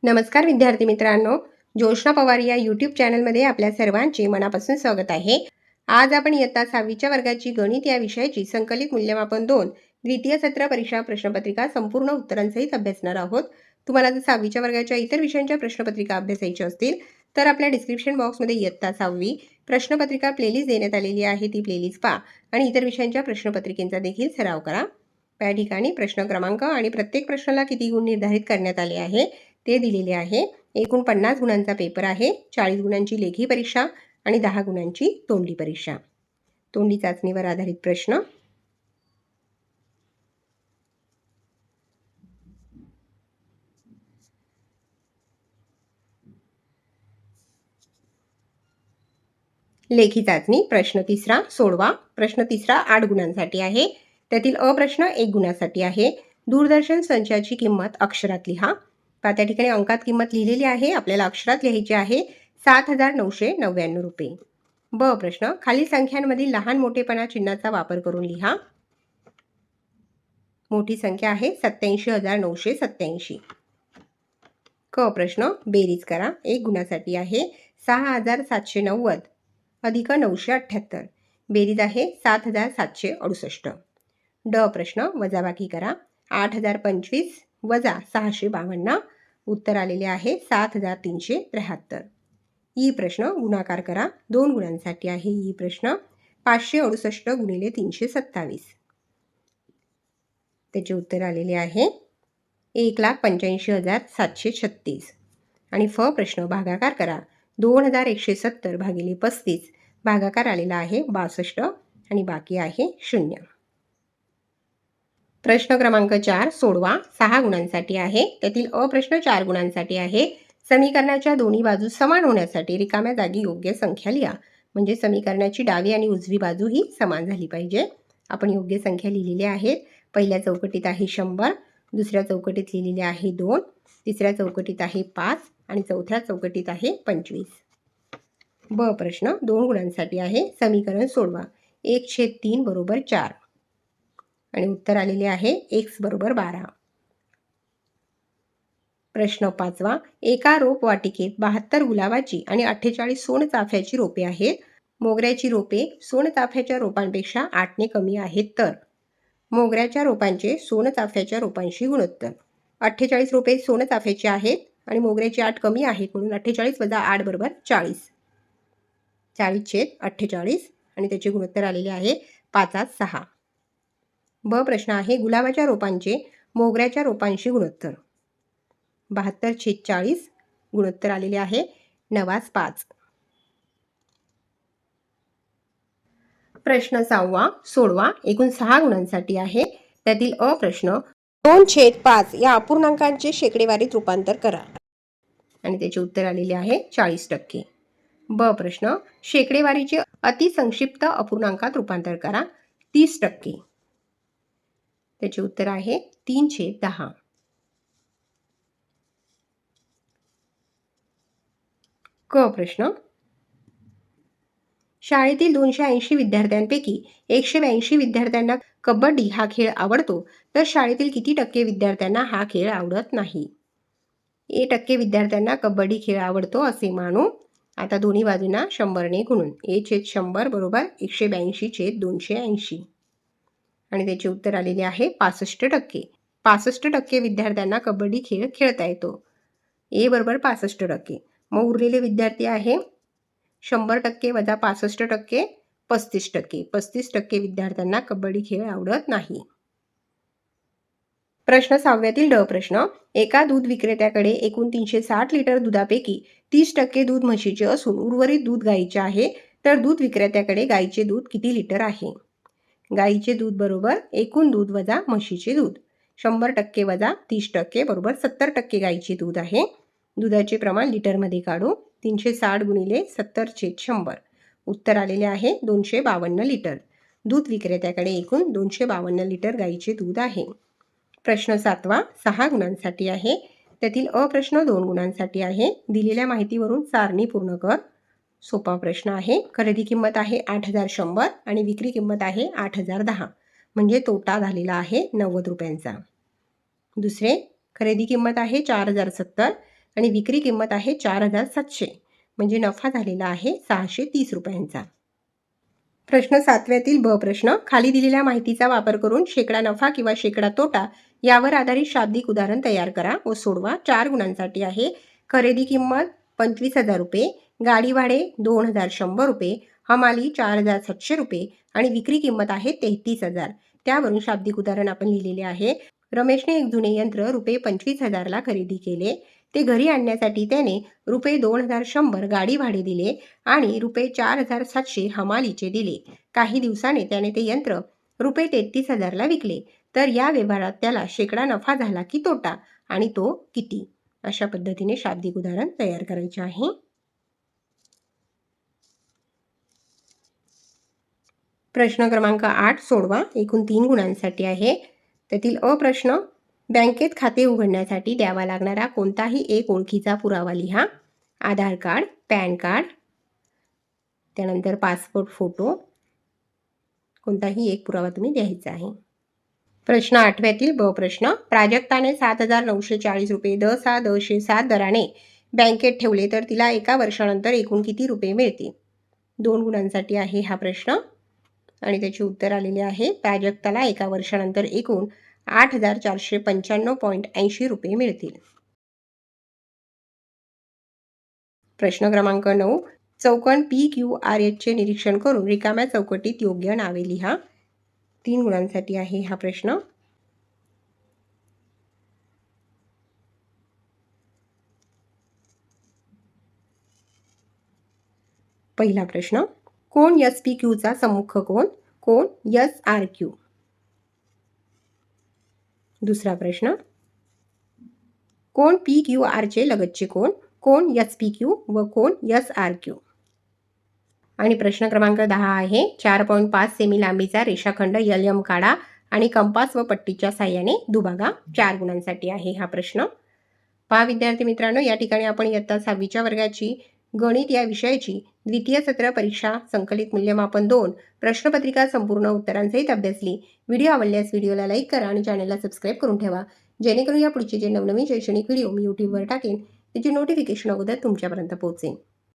नमस्कार विद्यार्थी मित्रांनो, जोशना पवार या यूट्यूब चॅनलमध्ये आपल्या सर्वांचे मनापासून स्वागत आहे. आज आपण इयत्ता 6वीच्या वर्गाची गणित या विषयाची संकलित मूल्यमापन 2 द्वितीय सत्र परीक्षा प्रश्नपत्रिका संपूर्ण उत्तरांसहित अभ्यासणार आहोत. तुम्हाला जर 6वीच्या वर्गाच्या इतर विषयांच्या प्रश्नपत्रिका अभ्यासायच्या असतील तर आपल्या डिस्क्रिप्शन बॉक्समध्ये इयत्ता 6वी प्रश्नपत्रिका प्लेलिस्ट देण्यात आलेली आहे. ती प्लेलिस्ट पहा आणि इतर विषयांच्या प्रश्नपत्रिकेचा देखील सराव करा. त्या ठिकाणी प्रश्न क्रमांक आणि प्रत्येक प्रश्नाला किती गुण निर्धारित करण्यात आले आहे ते दिलेले आहे. एकूण 50 गुणांचा पेपर आहे. 40 गुणांची लेखी परीक्षा आणि 10 गुणांची तोंडी परीक्षा. तोंडी चाचणीवर आधारित प्रश्न. लेखी चाचणी प्रश्न तिसरा सोडवा. प्रश्न तिसरा 8 गुणांसाठी आहे. त्यातील अ प्रश्न 1 गुणासाठी आहे. दूरदर्शन संचाची किंमत अक्षरात लिहा. त्या ठिकाणी अंकात किंमत लिहिलेली आहे, आपल्याला अक्षरात लिहायची आहे. 7,999 रुपये. ब प्रश्न खालील संख्यांमधील लहान मोठेपणा चिन्हाचा वापर करून लिहा. मोठी संख्या आहे 87,987. क प्रश्न बेरीज करा. 1 गुणासाठी आहे. 6,790 अधिक 978. बेरीज आहे 7,768. ड प्रश्न वजाबाकी करा. 8,025 वजा 652. उत्तर आलेले आहे 7,373. ई प्रश्न गुणाकार करा. 2 गुणांसाठी आहे. ई प्रश्न 568 गुणिले 327. त्याचे उत्तर आलेले आहे 1,85,736. आणि फ प्रश्न भागाकार करा. 2,170 भागिले 35. भागाकार आलेला आहे 62 आणि बाकी आहे 0. प्रश्न क्रमांक 4 सोडवा. 6 गुणांसाठी आहे. त्यातील अ प्रश्न 4 गुणांसाठी आहे. समीकरणाच्या दोन्ही बाजू समान होण्यासाठी रिकाम्या जागी योग्य संख्या लिहा. म्हणजे समीकरणाची डावी आणि उजवी बाजू ही समान झाली पाहिजे. आपण योग्य संख्या लिहिलेल्या आहेत. पहिल्या चौकटीत आहे 100, दुसऱ्या चौकटीत लिहिलेले आहे 2, तिसऱ्या चौकटीत आहे 5 आणि चौथ्या चौकटीत आहे 25. ब प्रश्न 2 गुणांसाठी आहे. समीकरण सोडवा. 1/3 बरोबर 4 आणि उत्तर आलेले आहे x बरोबर 12. प्रश्न 5वा एका रोप वाटिकेत 72 गुलाबाची आणि 48 सोनचाफ्याची रोपे आहेत. मोगऱ्याची रोपे सोनचाफ्याच्या रोपांपेक्षा 8ने कमी आहेत तर मोगऱ्याच्या रोपांचे सोनचाफ्याच्या रोपांशी गुणोत्तर. 48 रोपे सोनचाफ्याची आहेत आणि मोगऱ्याची 8 कमी आहेत म्हणून 48 वजा 8 बरोबर 40. 40/48 आणि त्याचे गुणोत्तर आलेले आहे 5/6. ब प्रश्न आहे गुलाबाच्या रोपांचे मोगऱ्याच्या रोपांशी गुणोत्तर. 72/40 गुणोत्तर आलेले आहे 9/5. प्रश्न 6वा सोडवा. एकूण 6 गुणांसाठी आहे. त्यातील अ प्रश्न 2/5 या अपूर्णांकांचे शेकडेवारीत रूपांतर करा आणि त्याचे उत्तर आलेले आहे 40%. ब प्रश्न शेकडेवारीचे अतिसंक्षिप्त अपूर्णांकात रूपांतर करा 30%. त्याचे उत्तर आहे 3/10. क प्रश्न शाळेतील 280 विद्यार्थ्यांपैकी 182 विद्यार्थ्यांना कबड्डी हा खेळ आवडतो तर शाळेतील किती टक्के विद्यार्थ्यांना हा खेळ आवडत नाही. टक्के विद्यार्थ्यांना कबड्डी खेळ आवडतो असे मानू. आता दोन्ही बाजूंना 100ने गुणून 1/100 बरोबर 182/280 आणि त्याचे उत्तर आलेले आहे 65%. 65% विद्यार्थ्यांना कबड्डी खेळ खेळता येतो. बरोबर 65%. मग उरलेले विद्यार्थी आहे 100% वजा 65% 35%. 35% विद्यार्थ्यांना कबड्डी खेळ आवडत नाही. प्रश्न 6व्यातील ड प्रश्न एका दूध विक्रेत्याकडे एकूण 360 लिटर दुधापैकी 30% दूध म्हशीचे असून उर्वरित दूध गाईचे आहे तर दूध विक्रेत्याकडे गाईचे दूध किती लिटर आहे. गाईचे दूध बरोबर एकूण दूध वजा म्हशीचे दूध. 100% वजा 30% बरोबर 70% गाईचे दूध आहे. दुधाचे प्रमाण लिटरमध्ये काढू. 360 गुणिले 70/100. उत्तर आलेले आहे 252 लिटर. दूध विक्रेत्याकडे एकूण 252 लिटर गाईचे दूध आहे. प्रश्न 7वा 6 गुणांसाठी आहे. त्यातील अ प्रश्न 2 गुणांसाठी आहे. दिलेल्या माहितीवरून सारणी पूर्ण कर. सोपा प्रश्न आहे. खरेदी किंमत आहे 8,100 आणि विक्री किंमत आहे 8,010 म्हणजे तोटा झालेला आहे 90 रुपयांचा. दुसरे खरेदी किंमत आहे 4,070 आणि विक्री किंमत आहे 4,700, म्हणजे नफा झालेला आहे 630 रुपयांचा. प्रश्न 7व्यातील ब प्रश्न, खाली दिलेल्या माहितीचा वापर करून शेकडा नफा किंवा शेकडा तोटा यावर आधारित शाब्दिक उदाहरण तयार करा व सोडवा. 4 गुणांसाठी आहे. खरेदी किंमत 25,000 रुपये, गाडी भाडे 2,100 रुपये, हमाली 4,700 रुपये आणि विक्री किंमत आहे 33,000. त्यावरून शाब्दिक उदाहरण आपण लिहिलेले आहे. रमेशने एक जुने यंत्र रुपये 25,000 ला खरेदी केले. ते घरी आणण्यासाठी त्याने रुपये 2,100 गाडी भाडे दिले आणि रुपये 4,700 हमालीचे दिले. काही दिवसाने त्याने ते यंत्र रुपये 33,000 ला विकले. तर या व्यवहारात त्याला शेकडा नफा झाला की तोटा आणि तो किती? अशा पद्धतीने शाब्दिक उदाहरण तयार करायचे आहे. प्रश्न क्रमांक 8 सोडवा. एकूण 3 गुणांसाठी आहे. त्यातील अ प्रश्न, बँकेत खाते उघडण्यासाठी द्यावा लागणारा कोणताही एक ओळखीचा पुरावा लिहा. आधार कार्ड, पॅन कार्ड, त्यानंतर पासपोर्ट फोटो, कोणताही एक पुरावा तुम्ही द्यायचा आहे. प्रश्न 8व्यातील ब प्रश्न, प्राजक्ताने 7,940 रुपये 10,607 दराने बँकेत ठेवले तर तिला एका वर्षानंतर एकूण किती रुपये मिळतील? 2 गुणांसाठी आहे हा प्रश्न आणि त्याचे उत्तर आलेले आहे. प्राजक्ताला एका वर्षानंतर एकूण 8,495.80 रुपये मिळतील. प्रश्न क्रमांक 9, चौकोन PQRS चे निरीक्षण करून रिकाम्या चौकटीत योग्य नावे लिहा. 3 गुणांसाठी आहे हा प्रश्न. पहिला प्रश्न, कोण SPQ चा सम्मुख कोन? कोण SRQ? दुसरा प्रश्न, कोण PQR चे लगतचे कोन? कोण SPQ व कोण SRQ? आणि प्रश्न क्रमांक 10 आहे. 4.5 सेमी लांबीचा रेषाखंड LM काढा आणि कंपास व पट्टीच्या साहाय्याने दुभागा. 4 गुणांसाठी आहे हा प्रश्न. पहा विद्यार्थी मित्रांनो, या ठिकाणी आपण इयत्ता 6वीच्या वर्गाची गणित या विषयाची द्वितीय सत्र परीक्षा संकलित मूल्यमापन 2 प्रश्नपत्रिका संपूर्ण उत्तरांसहित अभ्यासली. व्हिडिओ आवडल्यास व्हिडिओला लाईक करा आणि चॅनलला सबस्क्राईब करून ठेवा, जेणेकरून या पुढचे जे नवनवीन शैक्षणिक व्हिडिओ मी यूट्यूबवर टाकेन त्याची नोटिफिकेशन अगोदर तुमच्यापर्यंत पोहोचेल.